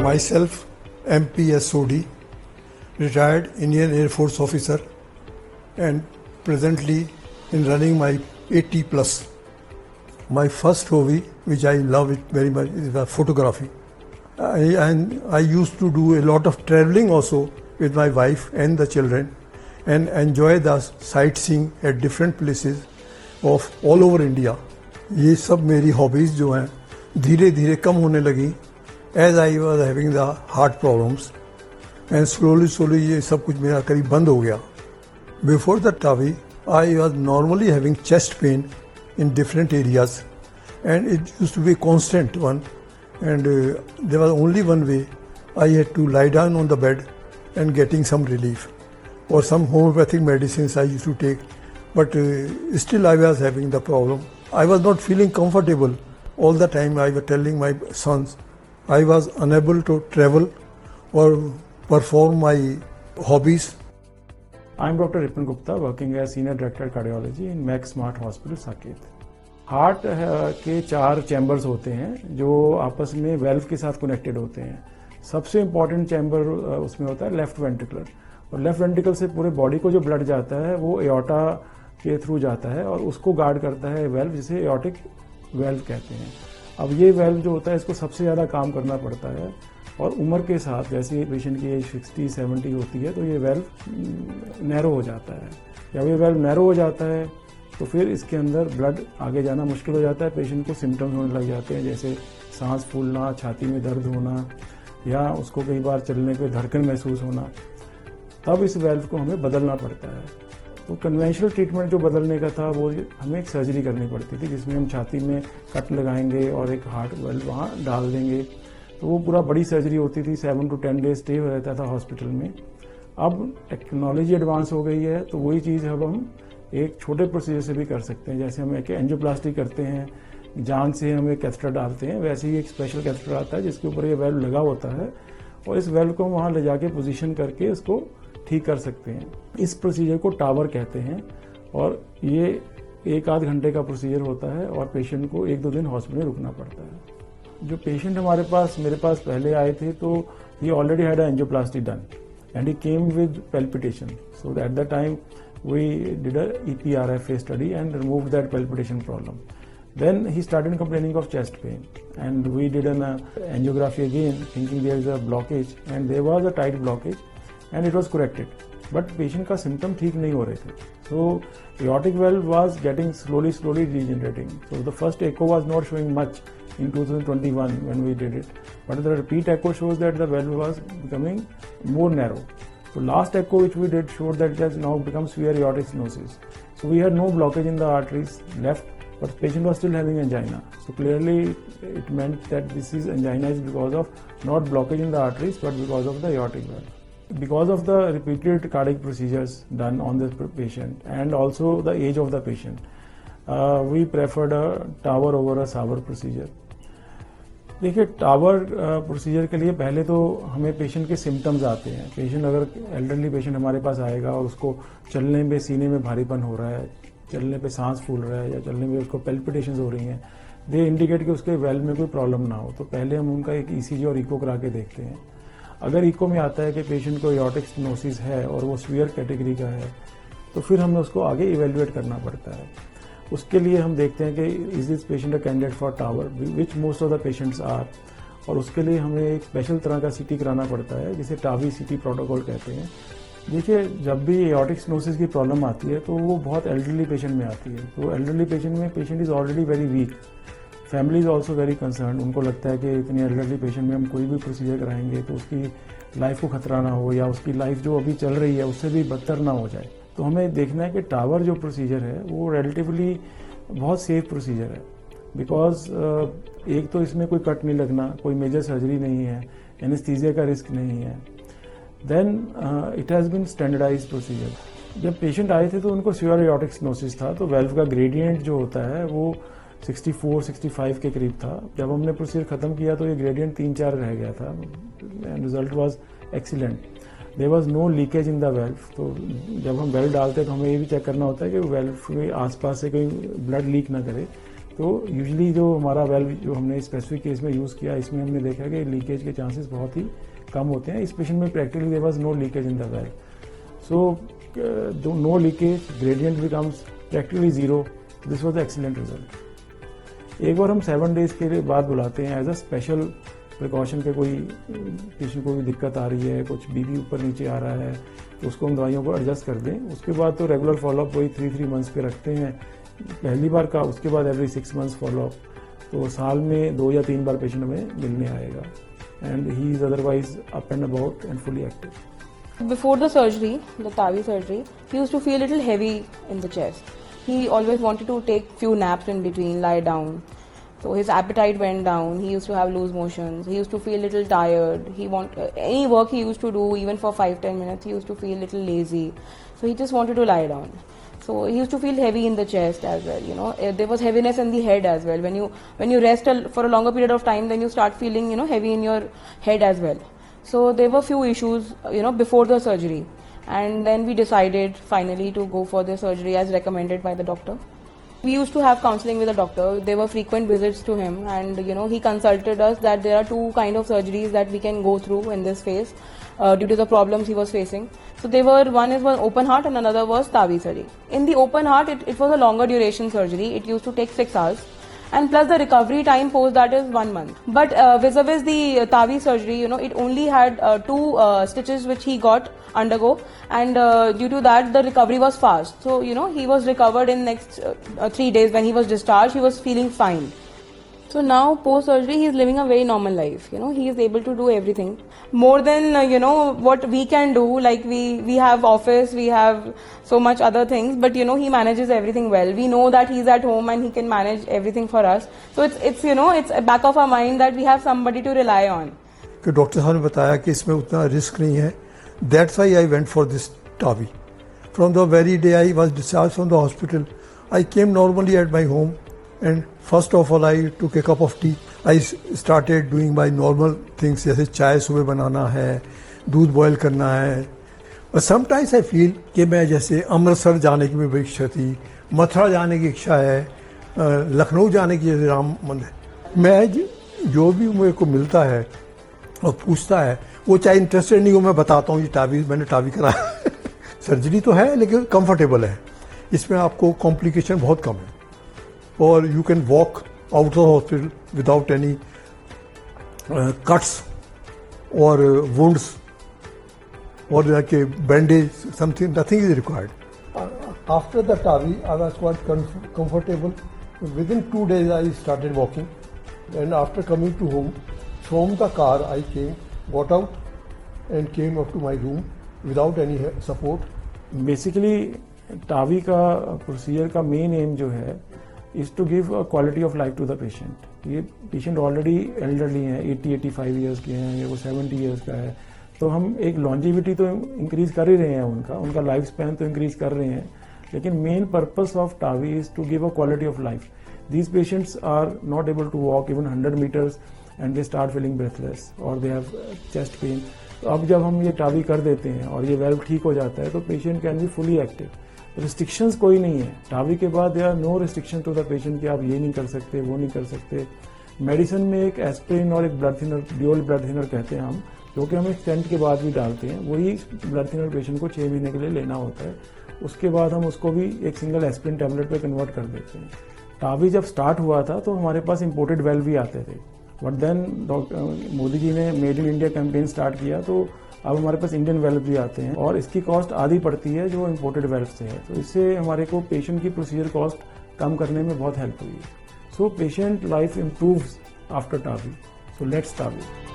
Myself, MPS Sodi, retired Indian Air Force officer, and presently in running my 80 plus. My first hobby, which I love it very much, is the photography. I used to do a lot of traveling also with my wife and the children, and enjoy the sightseeing at different places of all over India. ये सब मेरी hobbies जो हैं धीरे धीरे कम होने लगी as I was having the heart problems and slowly ये सब कुछ मेरा करीब बंद हो गया. Before the TAVI I was normally having chest pain in different areas, and it used to be a constant one, and there was only one way. I had to lie down on the bed and getting some relief, or some homeopathic medicines I used to take, but still I was having the problem. I was not feeling comfortable all the time. I was telling my sons I was unable to travel or perform my hobbies. I'm Dr. Ripin Gupta, working as Senior Director Cardiology in Max Smart Hospital, Saket. Heart के 4 chambers होते हैं जो आपस में valve के साथ connected होते हैं. सबसे इम्पॉर्टेंट चैम्बर उसमें होता है लेफ्ट वेंट्रिकुलर, और लेफ्ट वेंट्रिकल से पूरे बॉडी को जो ब्लड जाता है वो एओर्टा के थ्रू जाता है और उसको गार्ड करता है वेल्व, जिसे एओर्टिक वेल्व कहते हैं. अब ये वेल्व जो होता है इसको सबसे ज़्यादा काम करना पड़ता है, और उम्र के साथ जैसे पेशेंट की एज 60-70 होती है तो ये वेल्व नैरो हो जाता है. जब ये वेल्व नैरो हो जाता है तो फिर इसके अंदर ब्लड आगे जाना मुश्किल हो जाता है. पेशेंट को सिम्टम्स होने लग जाते हैं जैसे सांस फूलना, छाती में दर्द होना, या उसको कई बार चलने पे धड़कन महसूस होना. तब इस वेल्व को हमें बदलना पड़ता है. तो कन्वेंशनल ट्रीटमेंट जो बदलने का था वो हमें एक सर्जरी करनी पड़ती थी जिसमें हम छाती में कट लगाएंगे और एक हार्ट वेल्व वहाँ डाल देंगे. तो वो पूरा बड़ी सर्जरी होती थी, 7 to 10 डेज स्टे रहता था हॉस्पिटल में. अब टेक्नोलॉजी एडवांस हो गई है तो वही चीज़ अब हम एक छोटे प्रोसीजर से भी कर सकते हैं. जैसे हम एक एंजियोप्लास्टी करते हैं, जान से हम एक कैथेटर डालते हैं, वैसे ही एक स्पेशल कैथेटर आता है जिसके ऊपर ये वेल्व लगा होता है, और इस वेल्व को हम वहाँ ले जाके पोजीशन करके इसको ठीक कर सकते हैं. इस प्रोसीजर को टावर कहते हैं, और ये 1-8 घंटे का प्रोसीजर होता है और पेशेंट को 1-2 दिन हॉस्पिटल में रुकना पड़ता है. जो पेशेंट मेरे पास पहले आए थे तो he already had angioplasty done and he came with palpitation. So at that time we did a EPRFA study and removed that palpitation problem. Then he started complaining of chest pain, and we did an angiography again thinking there is a blockage, and there was a tight blockage and it was corrected. But patient का symptom ठीक नहीं हो रहे थे. So aortic valve was getting slowly degenerating. So the first echo was not showing much in 2021 when we did it, but the repeat echo shows that the valve was becoming more narrow. So last echo which we did showed that it has now become severe aortic stenosis. So we had no blockage in the arteries left, but the patient was still having angina. So clearly it meant that this is angina is because of not blockage in the arteries but because of the aortic valve. Because of the repeated cardiac procedures done on this patient and also the age of the patient, we preferred a TAVR over a SAVR procedure. देखिए, tower procedure के लिए पहले तो हमें patient के symptoms आते हैं. Patient अगर एल्डरली पेशेंट हमारे पास आएगा और उसको चलने में सीने में भारीपन हो रहा है, चलने पे सांस फूल रहा है, या चलने में उसको पैल्पिटेशंस हो रही हैं, दे इंडिकेट कि उसके वेल्व में कोई प्रॉब्लम ना हो, तो पहले हम उनका एक ECG और इको करा के देखते हैं. अगर इको में आता है कि पेशेंट को एओर्टिक स्टेनोसिस है और वो सीवियर कैटेगरी का है, तो फिर हमें उसको आगे इवेल्युएट करना पड़ता है. उसके लिए हम देखते हैं कि is this patient a candidate for TAVI, which most of the patients are, और उसके लिए हमें एक स्पेशल तरह का CT कराना पड़ता है जिसे टावी CT प्रोटोकॉल कहते हैं. देखिए, जब भी एओर्टिक स्टेनोसिस की प्रॉब्लम आती है तो वो बहुत एल्डरली पेशेंट में आती है. तो एल्डरली पेशेंट में patient is already very weak, family is also very concern. उनको लगता है कि इतनी एल्डरली पेशेंट में हम कोई भी प्रोसीजर कराएंगे तो उसकी लाइफ को खतरा ना हो, या उसकी लाइफ जो अभी चल रही है उससे भी बदतर ना हो जाए. तो हमें देखना है कि टावर जो प्रोसीजर है वो रिलेटिवली बहुत सेफ प्रोसीजर है, बिकॉज एक तो इसमें कोई कट नहीं लगना, कोई मेजर सर्जरी नहीं है, एनेस्थीसिया का रिस्क नहीं है. Then it has been standardized procedure. जब पेशेंट आए थे तो उनको सीवियर एओर्टिक स्टेनोसिस था, तो वेल्व का ग्रेडियंट जो होता है वो 64-65 के करीब था. जब हमने प्रोसीजर खत्म किया तो ये ग्रेडियंट 3-4 रह गया था, and result was excellent. There was no leakage in the valve. तो जब हम वेल्व डालते हैं तो हमें ये भी चेक करना होता है कि वेल्व के आसपास से कोई ब्लड लीक ना करे. तो यूजली जो हमारा वेल्व जो हमने स्पेसिफिक केस में यूज़ किया, इसमें हमने देखा कि लीकेज के चांसेस बहुत ही कम होते हैं। इस पेशेंट में practically there was no leakage in the valve, so no leakage, gradient becomes practically zero. This was the excellent result. एक बार हम 7 डेज के बाद बुलाते हैं एज अ स्पेशल प्रिकॉशन के, कोई पेशेंट को भी दिक्कत आ रही है, कुछ बीपी ऊपर नीचे आ रहा है, तो उसको हम दवाइयों को एडजस्ट कर दें। उसके बाद तो रेगुलर फॉलोअप वही 3 मंथ्स पे रखते हैं पहली बार का, उसके बाद एवरी 6 मंथ्स फॉलोअप। तो साल में 2 या 3 बार पेशेंट हमें मिलने आएगा, and he is otherwise up and about and fully active. Before the surgery, the TAVI surgery, he used to feel a little heavy in the chest. He always wanted to take few naps in between, lie down. So his appetite went down. He used to have loose motions. He used to feel a little tired. Any work he used to do, even for 5-10 minutes, he used to feel a little lazy. So he just wanted to lie down. So he used to feel heavy in the chest as well. You know, there was heaviness in the head as well. When you rest for a longer period of time, then you start feeling, you know, heavy in your head as well. So there were few issues, you know, before the surgery, and then we decided finally to go for the surgery as recommended by the doctor. We used to have counseling with the doctor. There were frequent visits to him, and you know, he consulted us that there are 2 kind of surgeries that we can go through in this phase due to the problems he was facing. So one was open heart and another was TAVI surgery. In the open heart, it was a longer duration surgery. It used to take 6 hours. And plus the recovery time post that is 1 month. But vis-a-vis the TAVI surgery, you know, it only had 2 stitches which he got undergo, and due to that the recovery was fast. So you know, he was recovered in next 3 days. When he was discharged, he was feeling fine. So now post surgery he is living a very normal life. You know, he is able to do everything more than you know what we can do. Like we have office, we have so much other things, but you know, he manages everything well. We know that he's at home and he can manage everything for us. So it's you know, it's back of our mind that we have somebody to rely on. कि doctor साहब ने बताया कि इसमें उतना risk नहीं है, that's why I went for this TAVI. From the very day I was discharged from the hospital, I came normally at my home, and first of all I took a cup of tea. I started doing my normal things, जैसे चाय सुबह बनाना है, दूध boil करना है. But sometimes I feel कि मैं जैसे अमृतसर जाने की मेरी इच्छा थी, मथुरा जाने की इच्छा है, लखनऊ जाने की राम मंदिर. मैं जो भी मेरे को मिलता है और पूछता है, वो चाहे इंटरेस्टेड नहीं हो, मैं बताता हूँ ये मैंने TAVI कराया. सर्जरी तो है लेकिन कंफर्टेबल है, इसमें आपको कॉम्प्लिकेशन बहुत कम है, और you can walk out of hospital without any cuts और wounds or like a bandage, something, nothing is required. After the TAVI, I was quite comfortable. Within 2 days, I started walking, and after coming to home, from the car, I got out, and came up to my room without any support. Basically, TAVI का procedure का main M जो है is to give a quality of life to the patient. ये patient already elderly हैं, 80-85 years के हैं, या वो 70 ईयर्स का है, तो हम एक लॉन्जिविटी तो इंक्रीज कर ही रहे हैं, उनका लाइफ स्पैन तो इंक्रीज कर रहे हैं, लेकिन main purpose of TAVI is to give a quality of life. These patients are not able to walk even 100 meters and they start feeling breathless और दे हैव चेस्ट पेन. तो अब जब हम ये TAVI कर देते हैं और ये वेल्व ठीक हो जाता है, तो patient can be fully active. Restrictions कोई नहीं है. TAVI के बाद there are no restriction to the patient कि आप ये नहीं कर सकते, वो नहीं कर सकते. मेडिसिन में एक एस्प्रिन और एक blood thinner, dual blood thinner कहते हैं हम, जो कि हम एक स्टेंट के बाद भी डालते हैं. वही ब्लड थिनर पेशेंट को 6 महीने के लिए लेना होता है. उसके बाद हम उसको भी एक सिंगल एस्प्रिन टैबलेट पे कन्वर्ट कर देते हैं. TAVI जब स्टार्ट हुआ था तो हमारे पास इंपोर्टेड वेल्व भी आते थे, बट देन मोदी जी ने made in India campaign start किया, तो अब हमारे पास इंडियन वेल्व भी आते हैं, और इसकी कॉस्ट आधी पड़ती है जो इंपोर्टेड वेल्व से है. तो इससे हमारे को पेशेंट की प्रोसीजर कॉस्ट कम करने में बहुत हेल्प हुई है. So patient life improves after TAVI. So let's TAVI.